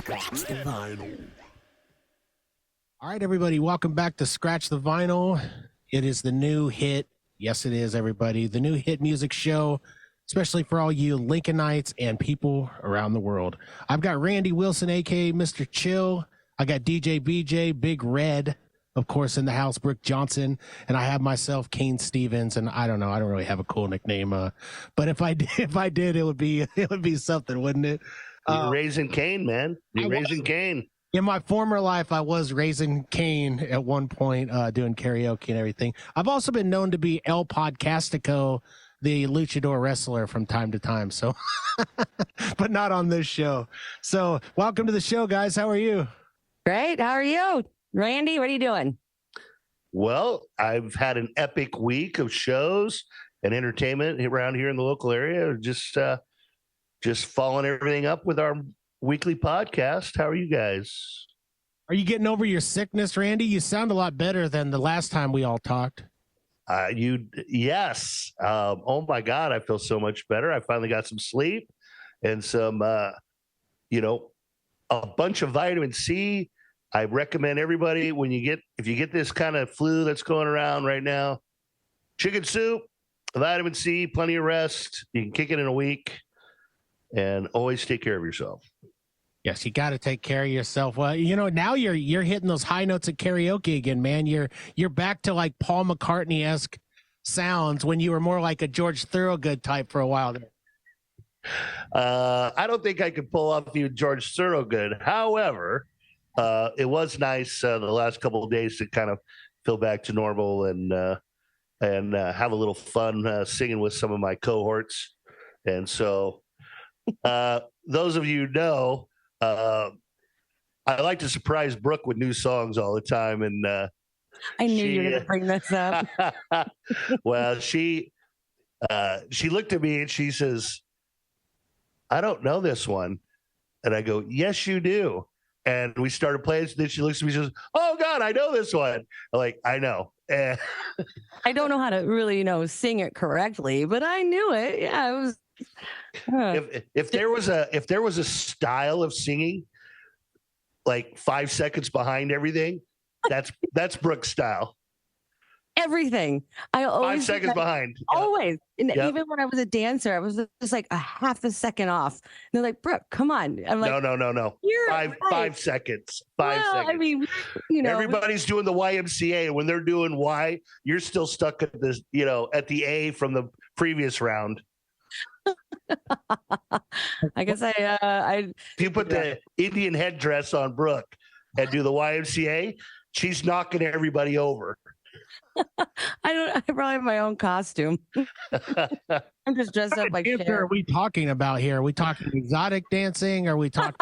Scratch the Vinyl. All right, everybody, welcome back to Scratch the Vinyl. It is the new hit. Yes, it is, everybody. The new hit music show, especially for all you Lincolnites and people around the world. I've got Randy Wilson, a.k.a. Mr. Chill. I got DJ BJ, Big Red, of course, in the house, Brooke Johnson. And I have myself, Kane Stevens. And I don't know, I don't really have a cool nickname. But if I did, it would be something, wouldn't it? You're raising Cain, man. You're raising Cain. In my former life, I was raising Cain at one point, doing karaoke and everything. I've also been known to be El Podcastico, the luchador wrestler, from time to time. So, but not on this show. So, welcome to the show, guys. How are you? Great. How are you, Randy? What are you doing? Well, I've had an epic week of shows and entertainment around here in the local area. Just following everything up with our weekly podcast. How are you guys? Are you getting over your sickness, Randy? You sound a lot better than the last time we all talked. Yes. Oh my God, I feel so much better. I finally got some sleep and some, a bunch of vitamin C. I recommend everybody if you get this kind of flu that's going around right now, chicken soup, vitamin C, plenty of rest. You can kick it in a week. And always take care of yourself. Yes, you got to take care of yourself. Well, now you're hitting those high notes at karaoke again, man. You're back to like Paul McCartney-esque sounds when you were more like a George Thorogood type for a while there. I don't think I could pull off even George Thorogood. However, it was nice the last couple of days to kind of feel back to normal and have a little fun singing with some of my cohorts. And so those of you know, I like to surprise Brooke with new songs all the time. And I knew you were going to bring this up. Well, she looked at me and she says, I don't know this one. And I go, yes, you do. And we started playing. So then she looks at me and says, oh, God, I know this one. I'm like, I know. I don't know how to really, sing it correctly, but I knew it. Yeah, it was. If there was a style of singing like 5 seconds behind everything, that's Brooke's style. Everything. I always 5 seconds behind. Always. And Yep. even when I was a dancer, I was just like a half a second off. And they're like, Brooke, come on. I'm like, no. You're 5 seconds. 5 seconds. I mean, everybody's doing the YMCA, and when they're doing Y, you're still stuck at this, at the A from the previous round. I guess I if you put the Indian headdress on Brooke and do the YMCA, she's knocking everybody over. I probably have my own costume. I'm just dressed up like What Cher. are we talking about here? Are we talking exotic dancing? Are we talking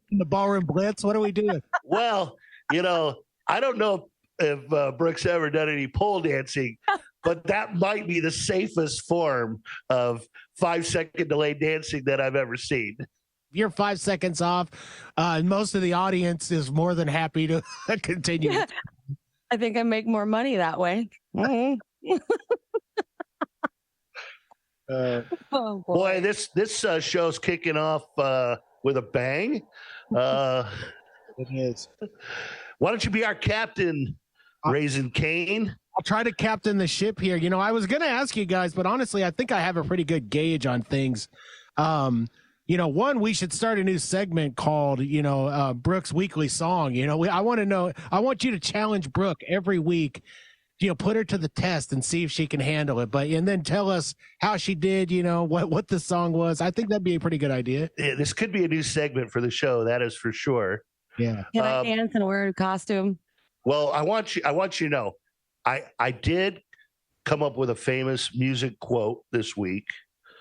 the ballroom blitz? What are we doing? Well, I don't know if Brooke's ever done any pole dancing, but that might be the safest form of 5 second delay dancing that I've ever seen. You're 5 seconds off. Most of the audience is more than happy to continue. Yeah. I think I make more money that way. Mm-hmm. Oh, boy, this show's kicking off with a bang. It is. Why don't you be our captain, Raising Cain? I'll try to captain the ship here. I was going to ask you guys, but honestly, I think I have a pretty good gauge on things. One, we should start a new segment called, Brooke's Weekly Song. I want to know, I want you to challenge Brooke every week, put her to the test and see if she can handle it. And then tell us how she did, what the song was. I think that'd be a pretty good idea. Yeah, this could be a new segment for the show. That is for sure. Yeah. Can I dance and wear a costume? Well, I want you to know, I did come up with a famous music quote this week.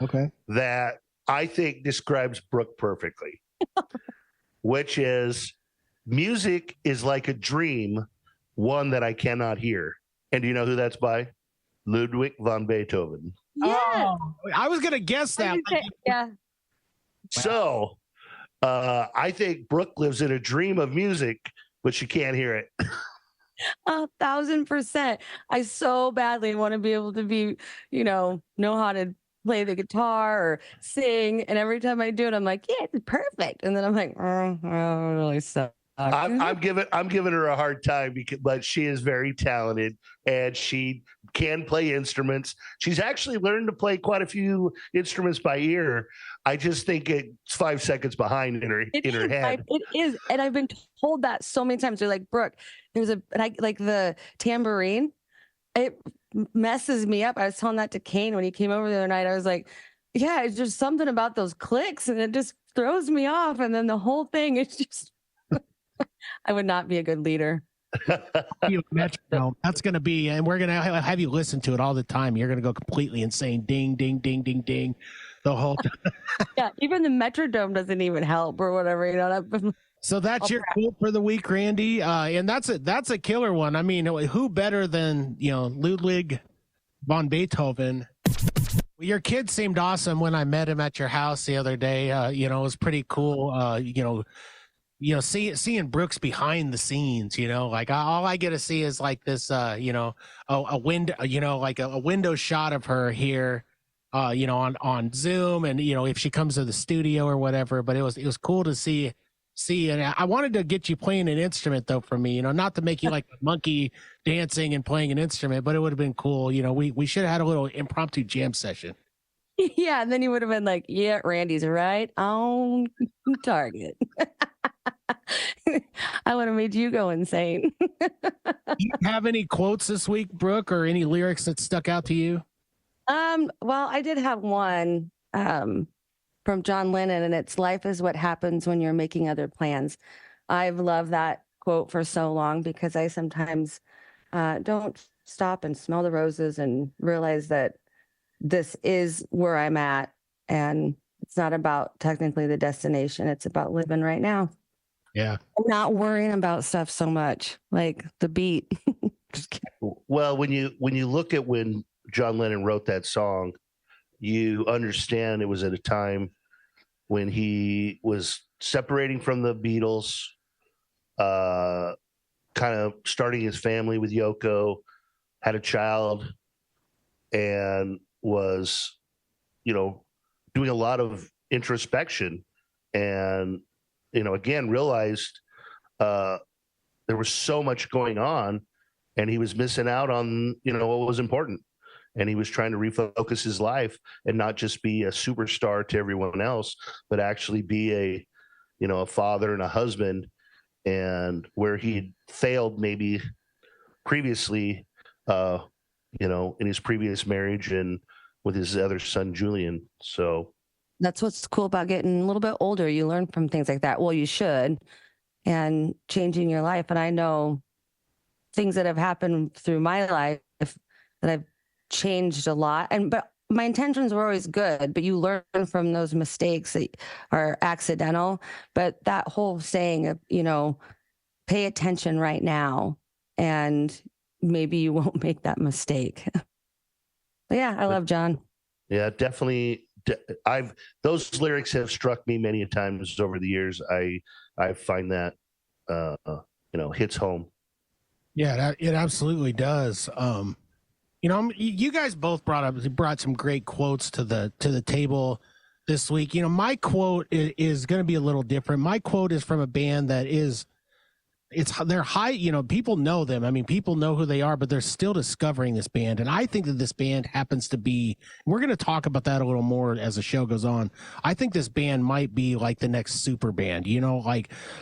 Okay. That I think describes Brooke perfectly, which is music is like a dream, one that I cannot hear. And do you know who that's by? Ludwig van Beethoven. Yeah. Oh, I was going to guess that. Yeah. So I think Brooke lives in a dream of music, but she can't hear it. 1,000%. I so badly want to be able to be, know how to play the guitar or sing. And every time I do it, I'm like, yeah, it's perfect. And then I'm like, oh, it really sucks. I'm giving her a hard time but she is very talented and she can play instruments. She's actually learned to play quite a few instruments by ear. I just think it's 5 seconds behind in her head. It is, and I've been told that so many times. They're like, Brooke, like the tambourine. It messes me up. I was telling that to Kane when he came over the other night. I was like, yeah, it's just something about those clicks, and it just throws me off. And then the whole thing is just. I would not be a good leader. Metronome. That's going to be, and we're going to have you listen to it all the time. You're going to go completely insane. Ding, ding, ding, ding, ding. The whole time. Yeah, even the metronome doesn't even help or whatever. You know. So that's your quote for the week, Randy. And that's a killer one. I mean, who better than Ludwig von Beethoven? Your kid seemed awesome when I met him at your house the other day. It was pretty cool. Seeing Brooks behind the scenes, like all I get to see is like this, a window, like a window shot of her here, on Zoom, and if she comes to the studio or whatever. But it was cool to see, and I wanted to get you playing an instrument though for me, not to make you like a monkey dancing and playing an instrument, but it would have been cool. We should have had a little impromptu jam session. Yeah, and then you would have been like, yeah, Randy's right on target. I would have made you go insane. Do you have any quotes this week, Brooke, or any lyrics that stuck out to you? Well, I did have one from John Lennon, and it's "Life is what happens when you're making other plans." I've loved that quote for so long because I sometimes don't stop and smell the roses and realize that this is where I'm at, and it's not about technically the destination. It's about living right now. Yeah. I'm not worrying about stuff so much, like the beat. Just kidding. Well, when you look at when John Lennon wrote that song, you understand it was at a time when he was separating from the Beatles, kind of starting his family with Yoko, had a child, and was, doing a lot of introspection, and again, realized there was so much going on, and he was missing out on, what was important. And he was trying to refocus his life and not just be a superstar to everyone else, but actually be a father and a husband. And where he failed maybe previously, in his previous marriage and with his other son, Julian. So that's what's cool about getting a little bit older. You learn from things like that. Well, you should, and changing your life. And I know things that have happened through my life that I've changed a lot. But my intentions were always good, but you learn from those mistakes that are accidental. But that whole saying of, pay attention right now, and maybe you won't make that mistake. But yeah, I love John. Yeah, definitely. Those lyrics have struck me many times over the years. I find that hits home. Yeah, it absolutely does. You guys both brought some great quotes to the table this week. My quote is going to be a little different. My quote is from a band that they're high, people know them. I mean, people know who they are, but they're still discovering this band. And I think that this band happens to be, we're going to talk about that a little more as the show goes on. I think this band might be like the next super band,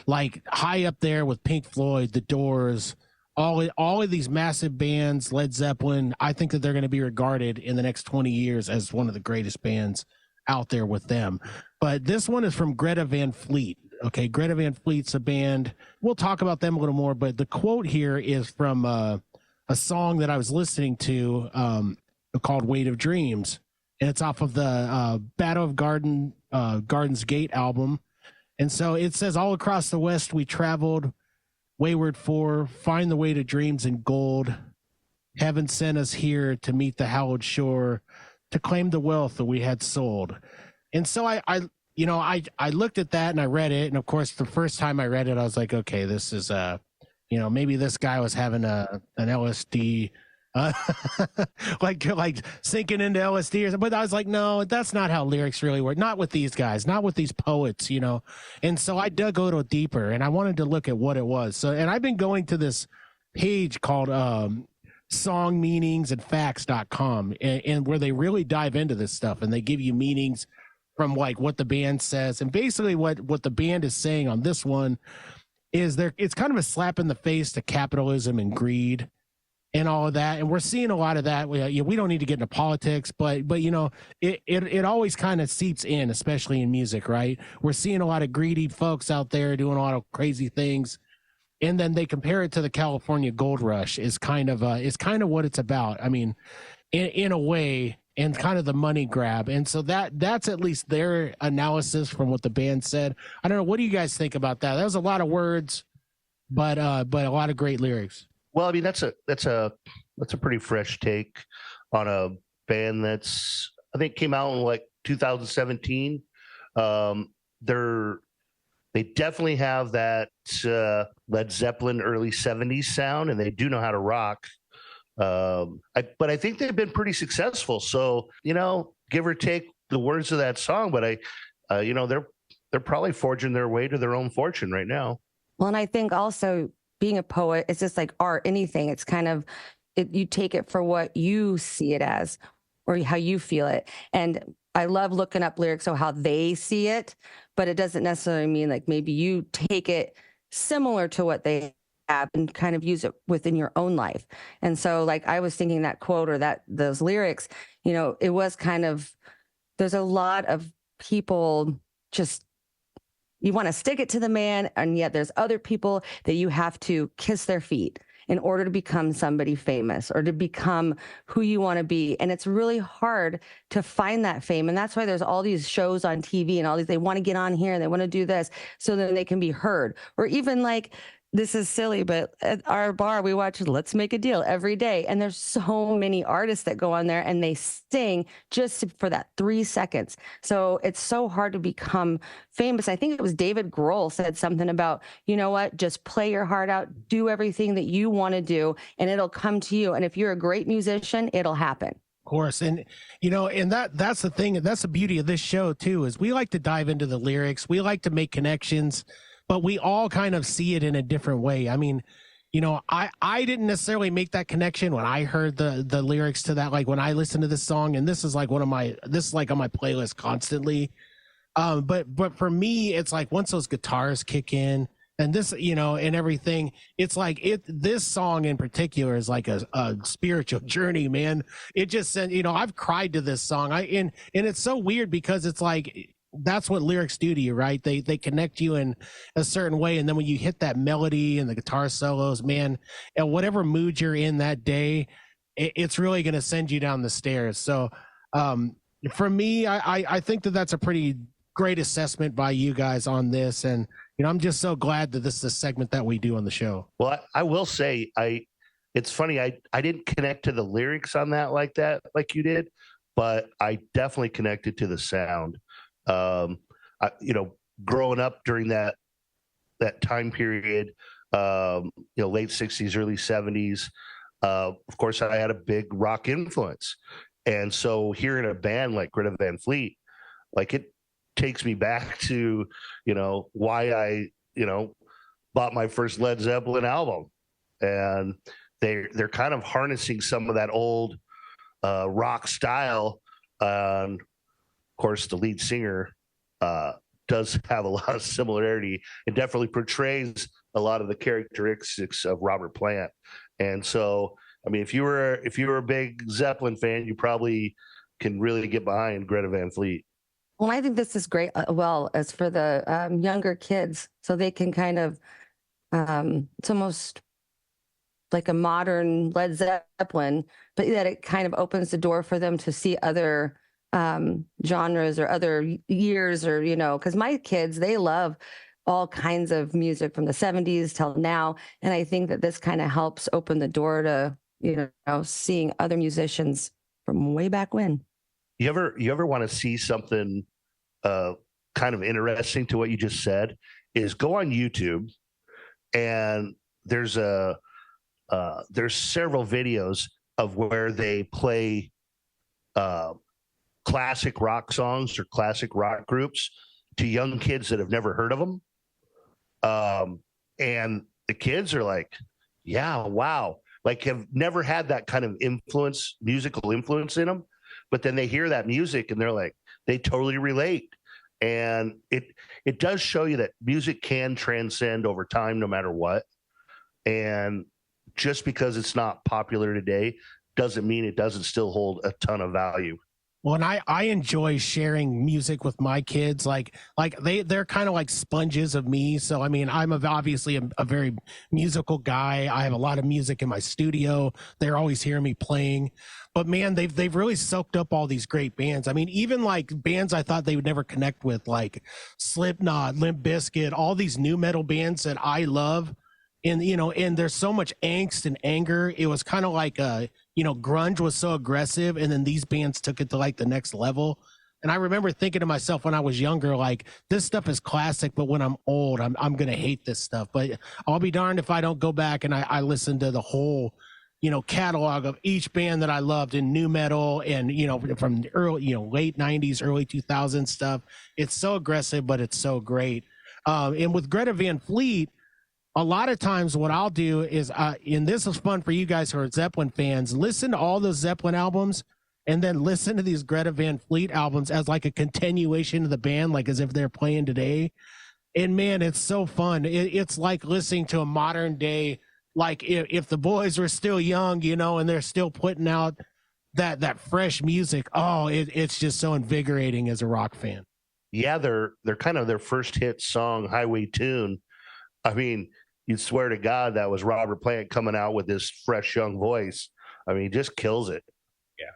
like high up there with Pink Floyd, The Doors, all of these massive bands, Led Zeppelin. I think that they're going to be regarded in the next 20 years as one of the greatest bands out there with them. But this one is from Greta Van Fleet. Okay, Greta Van Fleet's a band. We'll talk about them a little more, but the quote here is from a song that I was listening to called Weight of Dreams, and it's off of the Battle of Garden's Gate album. And so it says, all across the West we traveled, wayward for, find the way to dreams and gold. Heaven sent us here to meet the hallowed shore, to claim the wealth that we had sold. And so I looked at that and I read it. And of course, the first time I read it, I was like, okay, this is, maybe this guy was having an LSD uh, like sinking into LSD or something. But I was like, no, that's not how lyrics really work. Not with these guys, not with these poets, you know. And so I dug a little deeper, and I wanted to look at what it was. So, and I've been going to this page called songmeaningsandfacts.com, and where they really dive into this stuff, and they give you meanings from like what the band says, and basically what the band is saying on this one is it's kind of a slap in the face to capitalism and greed and all of that, and we're seeing a lot of that. We don't need to get into politics, but you know, it always kind of seeps in, especially in music, right? We're seeing a lot of greedy folks out there doing a lot of crazy things, and then they compare it to the California gold rush is kind of what it's about. I mean, in a way, and kind of the money grab. And so that's at least their analysis from what the band said. I don't know. What do you guys think about that? That was a lot of words, but a lot of great lyrics. Well, I mean, that's a pretty fresh take on a band that's, I think, came out in like 2017. They definitely have that Led Zeppelin early 70s sound, and they do know how to rock. But I think they've been pretty successful. So, you know, give or take the words of that song, but you know, they're probably forging their way to their own fortune right now. Well, and I think also being a poet, it's just like art, anything. It's kind of, you take it for what you see it as or how you feel it. And I love looking up lyrics, so how they see it, but it doesn't necessarily mean like maybe you take it similar to what they have and kind of use it within your own life. And so like I was thinking that quote or those lyrics, you know, it was kind of, there's a lot of people just, you want to stick it to the man, and yet there's other people that you have to kiss their feet in order to become somebody famous or to become who you want to be. And it's really hard to find that fame. And that's why there's all these shows on TV and all these, they want to get on here and they want to do this so then they can be heard. Or even like, this is silly, but at our bar, we watch Let's Make a Deal every day. And there's so many artists that go on there and they sing just for that 3 seconds. So it's so hard to become famous. I think it was David Grohl said something about, you know what, just play your heart out, do everything that you want to do, and it'll come to you. And if you're a great musician, it'll happen. Of course. And, you know, and that's the thing. That's the beauty of this show, too, is we like to dive into the lyrics. We like to make connections, but we all kind of see it in a different way. I mean, you know, I didn't necessarily make that connection when I heard the lyrics to that. Like when I listened to this song, and this is like on my playlist constantly. But for me, it's like once those guitars kick in and this, you know, and everything, it's like this song in particular is like a spiritual journey, man. It just said, you know, I've cried to this song. And it's so weird because it's like, that's what lyrics do to you, right? They connect you in a certain way, and then when you hit that melody and the guitar solos, man, and whatever mood you're in that day, it's really going to send you down the stairs. So for me, I think that's a pretty great assessment by you guys on this, and you know, I'm just so glad that this is a segment that we do on the show. Well, I will say, it's funny, I didn't connect to the lyrics on that like you did, but I definitely connected to the sound. You know, growing up during that time period, you know, late 60s, early 70s, of course, I had a big rock influence. And so hearing a band like Greta Van Fleet, like it takes me back to, you know, why I, you know, bought my first Led Zeppelin album. And they're kind of harnessing some of that old rock style. Of course, the lead singer does have a lot of similarity. It definitely portrays a lot of the characteristics of Robert Plant. And so, I mean, if you were a big Zeppelin fan, you probably can really get behind Greta Van Fleet. Well, I think this is great. Well, as for the younger kids, so they can kind of, it's almost like a modern Led Zeppelin, but that it kind of opens the door for them to see other genres or other years, or, you know, because my kids, they love all kinds of music from the 70s till now. And I think that this kind of helps open the door to, you know, seeing other musicians from way back when. You ever want to see something kind of interesting to what you just said, is go on YouTube, and there's several videos of where they play classic rock songs or classic rock groups to young kids that have never heard of them. And the kids are like, yeah, wow. Like have never had that kind of influence, musical influence in them. But then they hear that music and they're like, they totally relate. And it does show you that music can transcend over time, no matter what. And just because it's not popular today doesn't mean it doesn't still hold a ton of value. Well, and I enjoy sharing music with my kids. Like they're kind of like sponges of me. So, I mean, I'm obviously a very musical guy. I have a lot of music in my studio. They're always hearing me playing. But man, they've really soaked up all these great bands. I mean, even like bands I thought they would never connect with, like Slipknot, Limp Bizkit, all these new metal bands that I love. And, you know, and there's so much angst and anger. It was kind of like, you know, grunge was so aggressive. And then these bands took it to like the next level. And I remember thinking to myself when I was younger, like, this stuff is classic, but when I'm old, I'm going to hate this stuff. But I'll be darned if I don't go back and I listen to the whole, you know, catalog of each band that I loved in new metal and, you know, from the early, you know, late 90s, early 2000s stuff. It's so aggressive, but it's so great. And with Greta Van Fleet, a lot of times what I'll do is, and this is fun for you guys who are Zeppelin fans, listen to all those Zeppelin albums and then listen to these Greta Van Fleet albums as like a continuation of the band, like as if they're playing today. And man, it's so fun. It's like listening to a modern day, like if the boys were still young, you know, and they're still putting out that fresh music. Oh, it's just so invigorating as a rock fan. Yeah, they're kind of their first hit song, Highway Tune. I mean, you'd swear to God that was Robert Plant coming out with his fresh young voice. I mean, he just kills it. Yeah.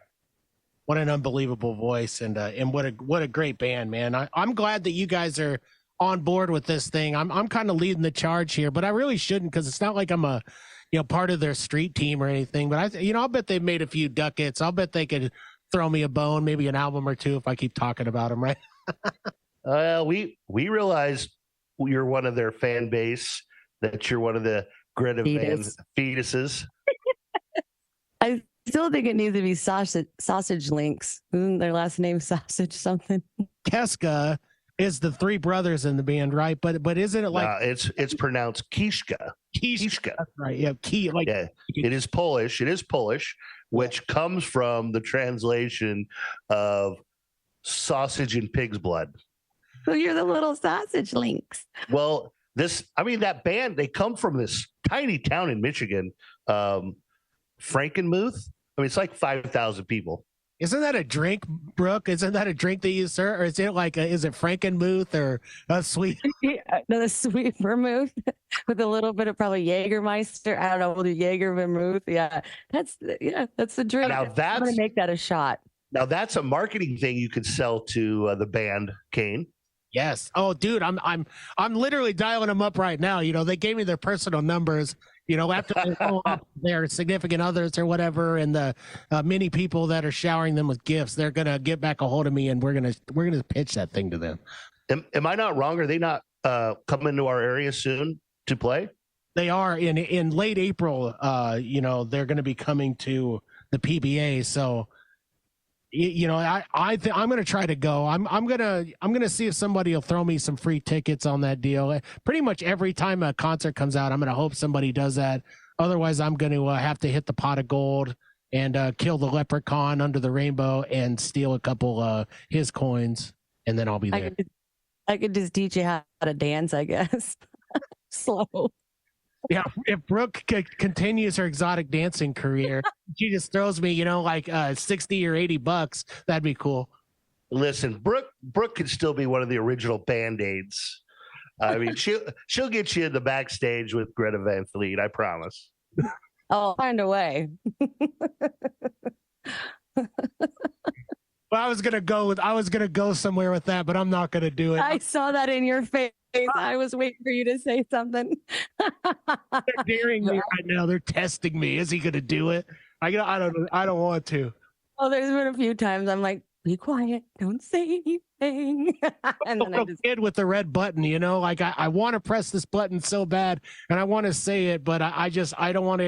What an unbelievable voice and what a great band, man. I'm glad that you guys are on board with this thing. I'm kind of leading the charge here, but I really shouldn't because it's not like I'm a, you know, part of their street team or anything. But I'll bet they've made a few ducats. I'll bet they could throw me a bone, maybe an album or two if I keep talking about them, right? We realize you're one of their fan base, that you're one of the Greta Van fetuses. I still think it needs to be sausage links. Isn't their last name sausage something? Keska is the three brothers in the band, right? But isn't it like it's pronounced Kiszka. Kiszka. That's right. Yeah, yeah, it is Polish. It is Polish, which comes from the translation of sausage and pig's blood. So you're the little sausage links. Well, that band, they come from this tiny town in Michigan, Frankenmuth. I mean, it's like 5,000 people. Isn't that a drink, Brooke? Isn't that a drink that you serve? Or is it like, is it Frankenmuth or a sweet? No, the sweet vermouth with a little bit of probably Jägermeister. I don't know, we'll do Jäger vermouth. Yeah, that's the drink. Now I'm going to make that a shot. Now that's a marketing thing you could sell to the band, Kane. Yes. Oh, dude, I'm literally dialing them up right now. You know, they gave me their personal numbers. You know, after they go up their significant others or whatever, and the many people that are showering them with gifts, they're gonna get back a hold of me, and we're gonna pitch that thing to them. Am I not wrong? Are they not coming to our area soon to play? They are in late April. You know, they're going to be coming to the PBA. So, you know, I'm going to try to go. I'm going to see if somebody will throw me some free tickets on that deal. Pretty much every time a concert comes out, I'm going to hope somebody does that. Otherwise, I'm going to have to hit the pot of gold and kill the leprechaun under the rainbow and steal a couple his coins, and then I'll be there. I could just teach you how to dance, I guess. Slow. Yeah, if Brooke continues her exotic dancing career, she just throws me, you know, like $60 or $80. That'd be cool. Listen, Brooke could still be one of the original Band-Aids. I mean, she'll get you in the backstage with Greta Van Fleet. I promise. I'll find a way. Well, I was gonna go somewhere with that, but I'm not gonna do it. I saw that in your face. I was waiting for you to say something. They're daring me right now. They're testing me. Is he gonna do it? I don't want to. Oh, there's been a few times I'm like, be quiet, don't say anything. And then I just kid with the red button, you know, like I want to press this button so bad and I want to say it, but I don't want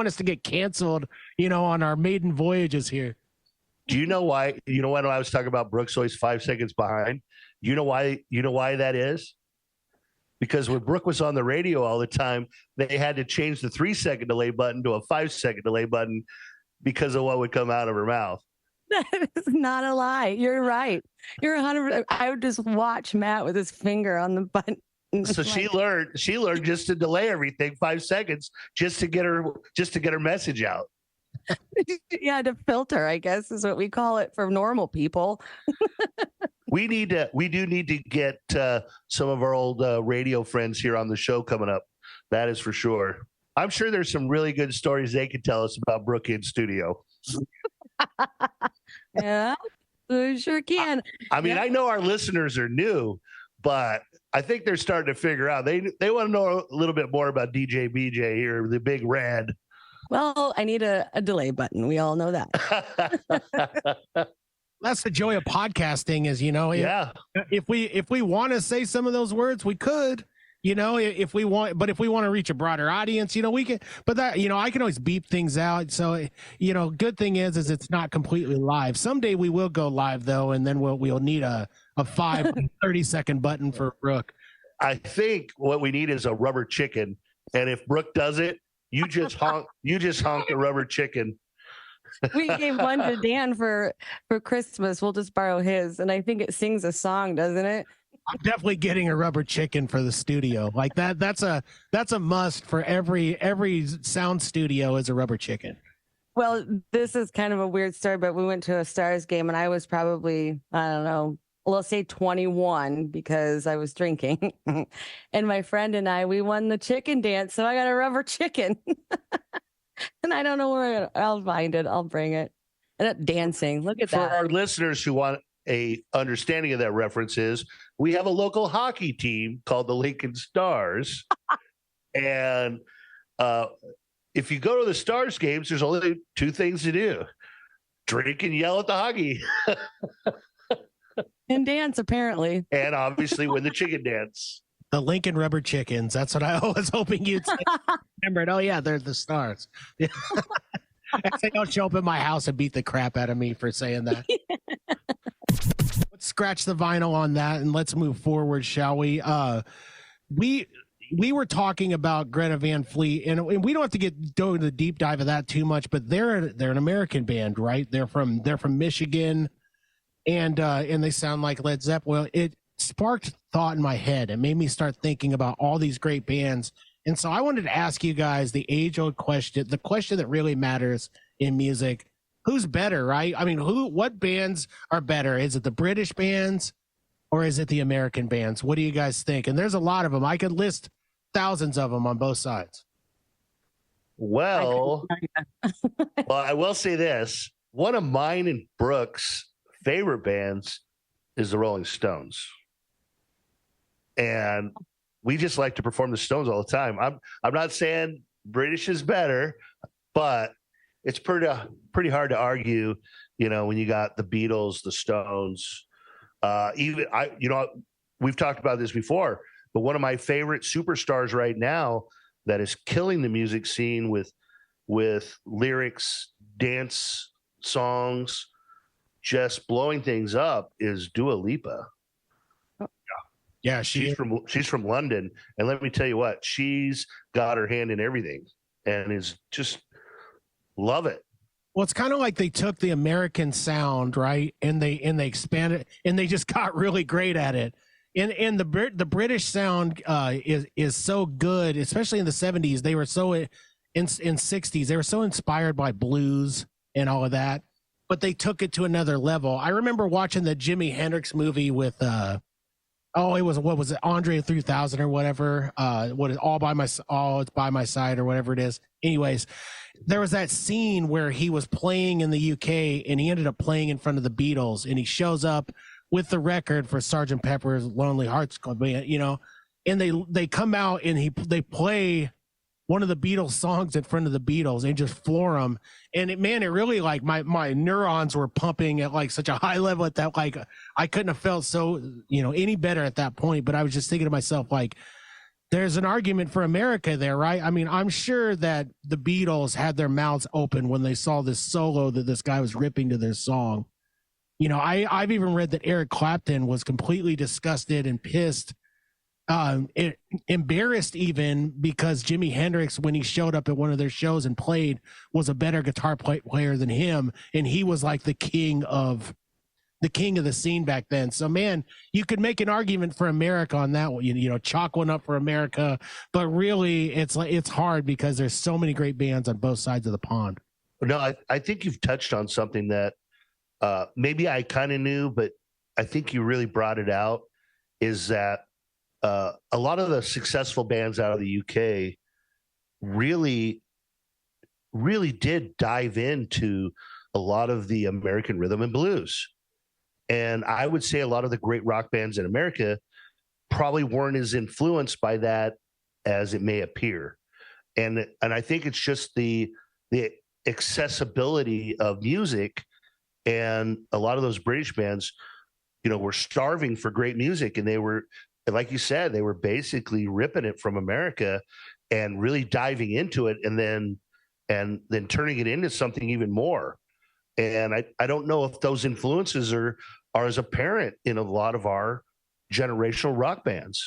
us to get canceled, you know, on our maiden voyages here. Do you know why? You know when I was talking about Brooke's always 5 seconds behind? You know why that is? Because when Brooke was on the radio all the time, they had to change the 3-second delay button to a 5-second delay button because of what would come out of her mouth. That is not a lie. You're right. You're 100%. I would just watch Matt with his finger on the button. So she learned just to delay everything 5 seconds just to get her message out. Yeah, to filter, I guess is what we call it for normal people. We do need to get some of our old radio friends here on the show coming up. That is for sure. I'm sure there's some really good stories they could tell us about Brooke in studio. Yeah, we sure can. I mean, I know our listeners are new, but I think they're starting to figure out. They want to know a little bit more about DJ BJ here, the Big Red. Well, I need a delay button. We all know that. That's the joy of podcasting is, you know, yeah. If we want to say some of those words, we could, you know, if we want to reach a broader audience, you know, we can, but that, you know, I can always beep things out. So, you know, good thing is it's not completely live. Someday we will go live though. And then we'll need a 30-second button for Brooke. I think what we need is a rubber chicken. And if Brooke does it, you just honk the rubber chicken. We gave one to Dan for Christmas. We'll just borrow his. And I think it sings a song, doesn't it? I'm definitely getting a rubber chicken for the studio. Like that's a must for every sound studio is a rubber chicken. Well, this is kind of a weird story, but we went to a Stars game and I was probably, I don't know, let's say 21 because I was drinking. And my friend and we won the chicken dance. So I got a rubber chicken. And I don't know where I'll find it. I'll bring it. And dancing. Look at that. For our listeners who want a understanding of that reference is we have a local hockey team called the Lincoln Stars. And if you go to the Stars games, there's only 2 things to do. Drink and yell at the hockey. And dance, apparently. And obviously win the chicken dance. The Lincoln Rubber Chickens. That's what I was hoping you'd say. Remembered. Oh, yeah, they're the Stars. They don't show up in my house and beat the crap out of me for saying that. Let's scratch the vinyl on that and let's move forward, shall we? We were talking about Greta Van Fleet, and we don't have to go into the deep dive of that too much, but they're an American band, right? They're from Michigan. And they sound like Led Zeppelin. Well, it sparked thought in my head. It made me start thinking about all these great bands. And so I wanted to ask you guys the age-old question, the question that really matters in music. Who's better, right? I mean, what bands are better? Is it the British bands or is it the American bands? What do you guys think? And there's a lot of them. I could list thousands of them on both sides. Well, I will say this. One of mine and Brooke's favorite bands is the Rolling Stones, and we just like to perform the Stones all the time. I'm not saying British is better, but it's pretty hard to argue, you know, when you got the Beatles, the Stones, we've talked about this before, but one of my favorite superstars right now that is killing the music scene with lyrics, dance songs, just blowing things up is Dua Lipa. Yeah, she's from London, and let me tell you what, she's got her hand in everything, and is just love it. Well, it's kind of like they took the American sound, right, and they expanded, and they just got really great at it. And the British sound is so good, especially in the 70s. They were so in 60s, they were so inspired by blues and all of that. But they took it to another level. I remember watching the Jimi Hendrix movie with, what was it, Andre 3000 or whatever. It's by my side or whatever it is. Anyways, there was that scene where he was playing in the UK and he ended up playing in front of the Beatles, and he shows up with the record for Sgt. Pepper's Lonely Hearts Club, you know, and they come out and they play one of the Beatles songs in front of the Beatles and just floor them. And it really like my neurons were pumping at like such a high level at that, like I couldn't have felt so, any better at that point. But I was just thinking to myself, like, there's an argument for America there, right? I mean, I'm sure that the Beatles had their mouths open when they saw this solo that this guy was ripping to their song. I've even read that Eric Clapton was completely disgusted and pissed, embarrassed even, because Jimi Hendrix, when he showed up at one of their shows and played, was a better guitar player than him, and he was like the king of the scene back then. So man, you could make an argument for America on that one, chalk one up for America, but really it's hard because there's so many great bands on both sides of the pond. No, I think you've touched on something that maybe I kind of knew, but I think you really brought it out, is that a lot of the successful bands out of the UK really did dive into a lot of the American rhythm and blues. And I would say a lot of the great rock bands in America probably weren't as influenced by that as it may appear. And I think it's just the accessibility of music, and a lot of those British bands, were starving for great music, and they were, like you said, they were basically ripping it from America and really diving into it, and then turning it into something even more. And I don't know if those influences are as apparent in a lot of our generational rock bands.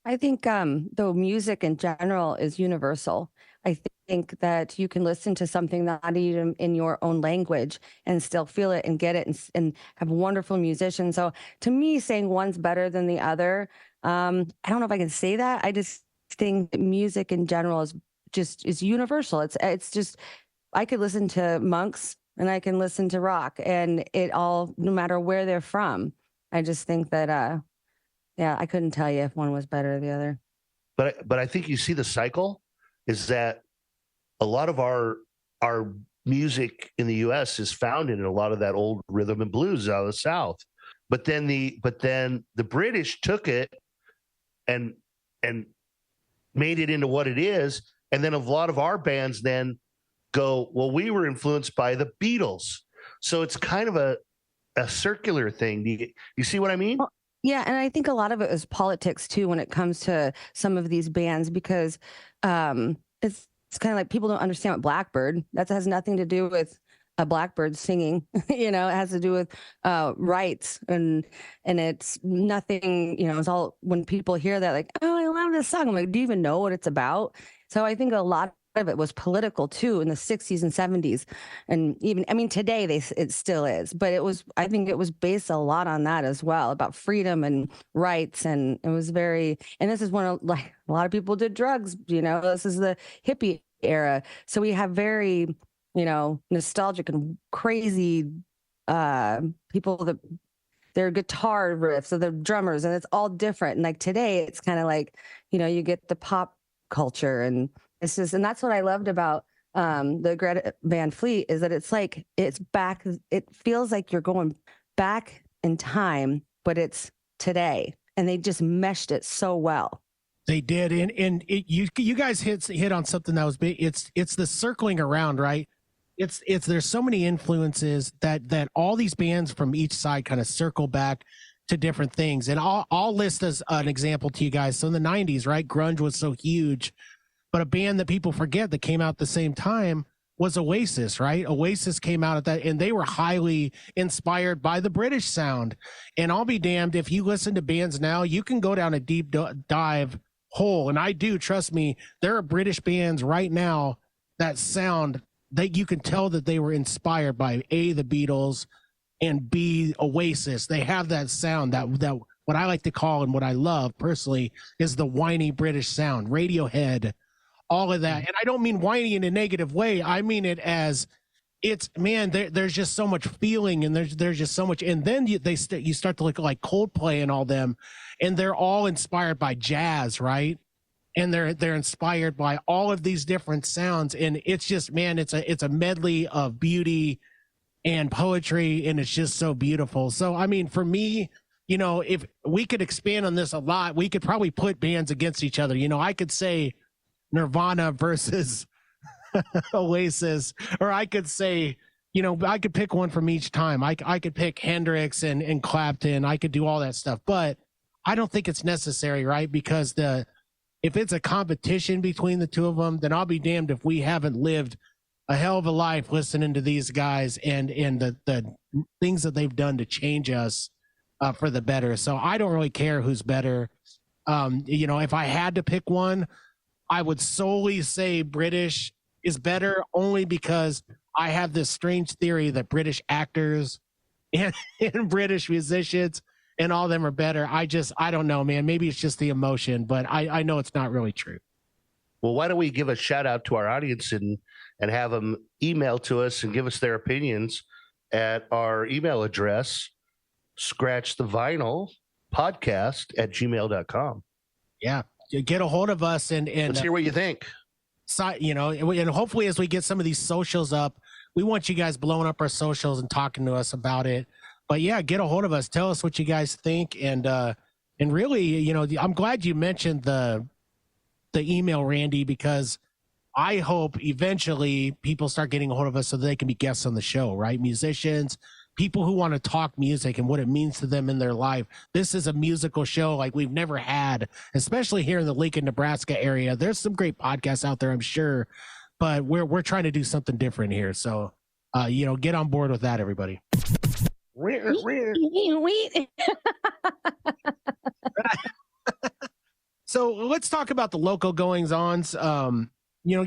I think though music in general is universal. I think that you can listen to something not even in your own language and still feel it and get it and have wonderful musicians. So to me, saying one's better than the other, I don't know if I can say that. I just think that music in general is universal. It's just, I could listen to Monks and I can listen to rock, and it all, no matter where they're from. I just think that, I couldn't tell you if one was better than the other. But I think you see the cycle is that a lot of our music in the U.S. is found in a lot of that old rhythm and blues out of the South. But then the British took it and made it into what it is, and then a lot of our bands then go, well, we were influenced by the Beatles. So it's kind of a circular thing. Do you see what I mean? Well, yeah, and I think a lot of it is politics too when it comes to some of these bands, because it's kind of like people don't understand what Blackbird, that has nothing to do with a blackbird singing, it has to do with rights, and it's nothing, it's all, when people hear that, like, oh, I love this song, I'm like, do you even know what it's about? So I think a lot of it was political too in the 60s and 70s, and even, I mean, today it still is, but I think it was based a lot on that as well, about freedom and rights. And it was and this is when like a lot of people did drugs, this is the hippie era, so we have very nostalgic and crazy people that their guitar riffs or the drummers, and it's all different. And like today it's kind of like you get the pop culture, and it's just, and that's what I loved about the Greta Van Fleet, is that it's like it's back, it feels like you're going back in time, but it's today, and they just meshed it so well. They did, and you guys hit on something that was big. It's the circling around, right? It's there's so many influences that all these bands from each side kind of circle back to different things. And I'll list as an example to you guys. So in the 90s, right, grunge was so huge, but a band that people forget that came out at the same time was Oasis, right? Oasis came out at that, and they were highly inspired by the British sound. And I'll be damned if you listen to bands now, you can go down a deep dive hole, and I do, trust me, there are British bands right now that sound that you can tell that they were inspired by A, the Beatles, and B, Oasis. They have that sound, that what I like to call, and what I love personally, is the whiny British sound. Radiohead, all of that. And I don't mean whiny in a negative way. I mean it as it's, man, there's just so much feeling, and there's just so much. And then you start to look like Coldplay and all them, and they're all inspired by jazz, right? And they're inspired by all of these different sounds, and it's just, man, it's a medley of beauty and poetry, and it's just so beautiful. So I mean, for me, if we could expand on this a lot, we could probably put bands against each other. I could say Nirvana versus Oasis, or I could say, I could pick one from each time. I could pick Hendrix and Clapton. I could do all that stuff, but I don't think it's necessary, right? Because if it's a competition between the two of them, then I'll be damned if we haven't lived a hell of a life listening to these guys and the things that they've done to change us for the better. So I don't really care who's better. If I had to pick one, I would solely say British is better, only because I have this strange theory that British actors and British musicians and all of them are better. I don't know, man. Maybe it's just the emotion, but I know it's not really true. Well, why don't we give a shout out to our audience and have them email to us and give us their opinions at our email address, scratchthevinylpodcast@gmail.com. Yeah. Get a hold of us and let's hear what you think. And hopefully as we get some of these socials up, we want you guys blowing up our socials and talking to us about it. But yeah, get a hold of us. Tell us what you guys think. And really, I'm glad you mentioned the email, Randy, because I hope eventually people start getting a hold of us so that they can be guests on the show, right? Musicians, people who want to talk music and what it means to them in their life. This is a musical show like we've never had, especially here in the Lincoln, Nebraska area. There's some great podcasts out there, I'm sure, but we're trying to do something different here. So, get on board with that, everybody. So let's talk about the local goings-ons.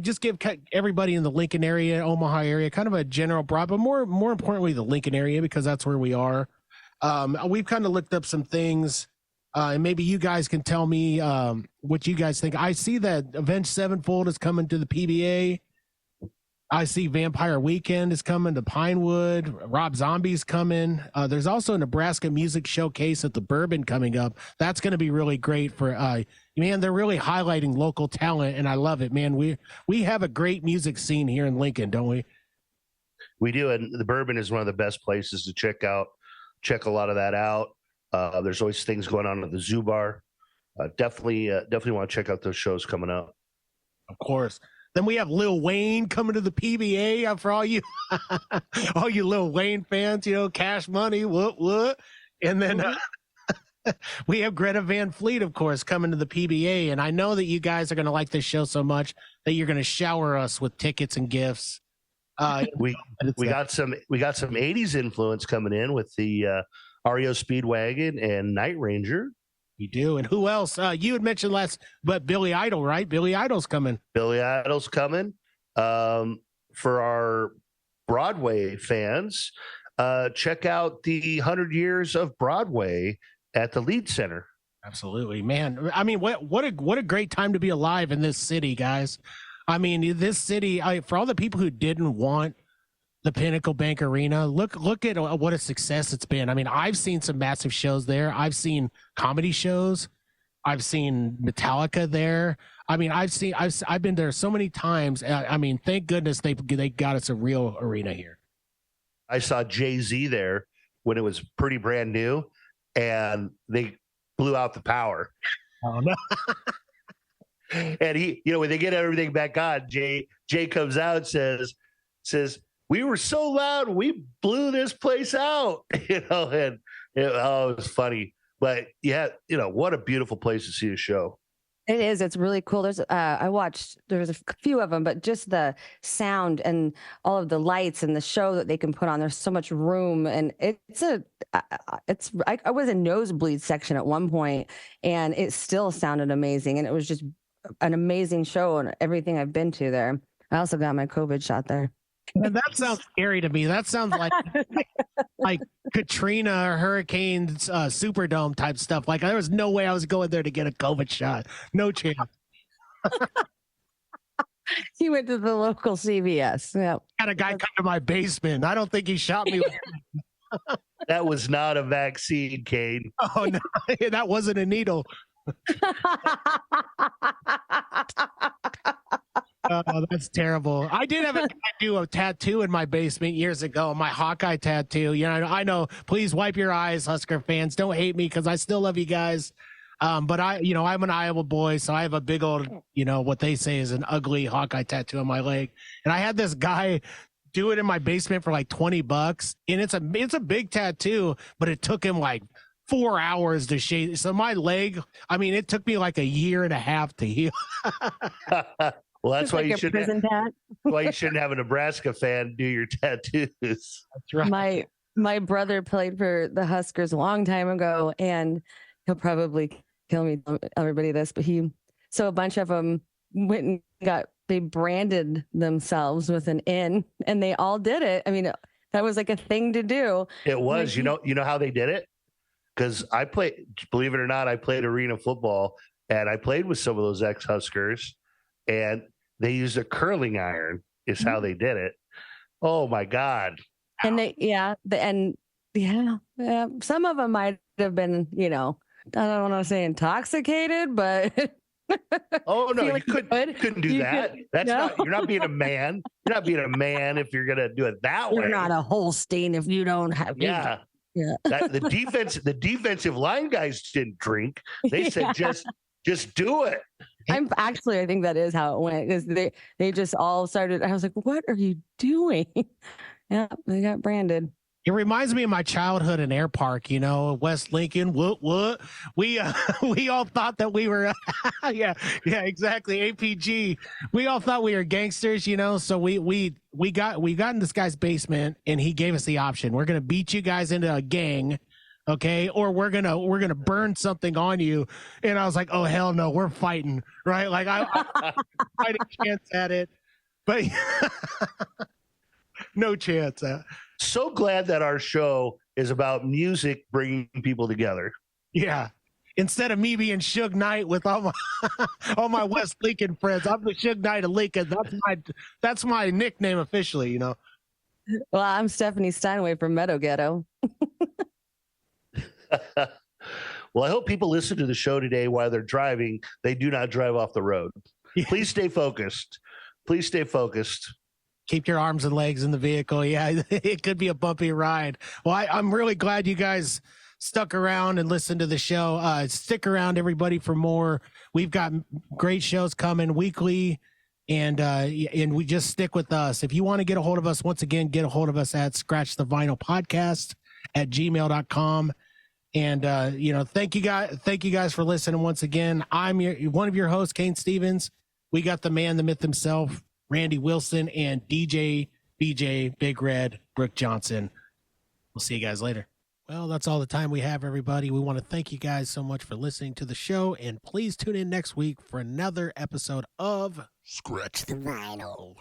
Just give everybody in the Lincoln area, Omaha area, kind of a general broad, but more importantly, the Lincoln area, because that's where we are. We've kind of looked up some things, and maybe you guys can tell me what you guys think. I see that Avenged Sevenfold is coming to the PBA. I see Vampire Weekend is coming to Pinewood. Rob Zombie's coming. There's also a Nebraska Music Showcase at the Bourbon coming up. That's going to be really great for man. They're really highlighting local talent, and I love it, man. We have a great music scene here in Lincoln, don't we? We do, and the Bourbon is one of the best places to check a lot of that out. There's always things going on at the Zoo Bar. Definitely want to check out those shows coming up. Of course. Then we have Lil Wayne coming to the PBA for all you Lil Wayne fans, Cash Money, what. And then we have Greta Van Fleet, of course, coming to the PBA. And I know that you guys are going to like this show so much that you're going to shower us with tickets and gifts. We got some 80s influence coming in with the REO Speedwagon and Night Ranger. You do. And who else? You had mentioned but Billy Idol, right? Billy Idol's coming. Billy Idol's coming. For our Broadway fans, check out the 100 Years of Broadway at the Lead Center. Absolutely, man. I mean, what a great time to be alive in this city, guys. I mean, this city, for all the people who didn't want the Pinnacle Bank Arena, look at what a success it's been. I mean, I've seen some massive shows there. I've seen comedy shows. I've seen Metallica there. I mean, I've been there so many times. I mean, thank goodness they got us a real arena here. I saw Jay-Z there when it was pretty brand new, and they blew out the power. Oh no. And he, when they get everything back on, Jay comes out and says, "We were so loud, we blew this place out," and it was funny. But yeah, what a beautiful place to see a show. It is. It's really cool. There's a few of them, but just the sound and all of the lights and the show that they can put on. There's so much room, and I was in nosebleed section at one point, and it still sounded amazing. And it was just an amazing show and everything I've been to there. I also got my COVID shot there. And that sounds scary to me. That sounds like Katrina or Hurricane Superdome type stuff. Like there was no way I was going there to get a COVID shot. No chance. He went to the local CVS. Yeah. Had a guy come to my basement. I don't think he shot me. That was not a vaccine, Kane. Oh no, that wasn't a needle. Oh, that's terrible. I did have a guy do a tattoo in my basement years ago, my Hawkeye tattoo. I know. Please wipe your eyes, Husker fans. Don't hate me because I still love you guys. But I'm an Iowa boy, so I have a big old, what they say is an ugly Hawkeye tattoo on my leg. And I had this guy do it in my basement for like $20, and it's a big tattoo, but it took him like 4 hours to shave. So my leg, it took me like a year and a half to heal. Well, that's why like you shouldn't. Why you shouldn't have a Nebraska fan do your tattoos. That's right. My brother played for the Huskers a long time ago, and he'll probably kill me, everybody this, but so a bunch of them went and they branded themselves with an N, and they all did it. That was like a thing to do. It was, you know how they did it? Because believe it or not, I played arena football, and I played with some of those ex-Huskers, and they used a curling iron is how they did it. Oh my God. And some of them might have been, I don't want to say intoxicated, but oh no, you couldn't do that. You're not being a man. You're not being a man if you're gonna do it that way. You're not a Holstein if you don't have. Yeah. The defensive line guys didn't drink. They said just do it. I think that is how it went, because they just all started. I was like, what are you doing? Yeah, they got branded. It reminds me of my childhood in Air Park, West Lincoln. What? We all thought that we were, yeah, exactly. APG. We all thought we were gangsters, So we got in this guy's basement, and he gave us the option. We're gonna beat you guys into a gang, okay, or we're gonna burn something on you. And I was like, oh hell no, we're fighting, right? Like I had a chance at it, but no chance. So glad that our show is about music bringing people together. Yeah. Instead of me being Suge Knight with all my West Lincoln friends, I'm the Suge Knight of Lincoln. That's my nickname officially, Well, I'm Stephanie Steinway from Meadow Ghetto. Well, I hope people listen to the show today while they're driving. They do not drive off the road. Yeah. Please stay focused. Keep your arms and legs in the vehicle. Yeah, it could be a bumpy ride. Well, I'm really glad you guys stuck around and listened to the show. Stick around, everybody, for more. We've got great shows coming weekly, and we just stick with us. If you want to get a hold of us, once again, get a hold of us at scratchthevinylpodcast@gmail.com. And thank you guys for listening once again. I'm one of your hosts, Kane Stevens. We got the man, the myth himself, Randy Wilson, and DJ BJ Big Red Brooke Johnson. We'll see you guys later. Well, that's all the time we have, everybody. We want to thank you guys so much for listening to the show, and please tune in next week for another episode of Scratch the Vinyl.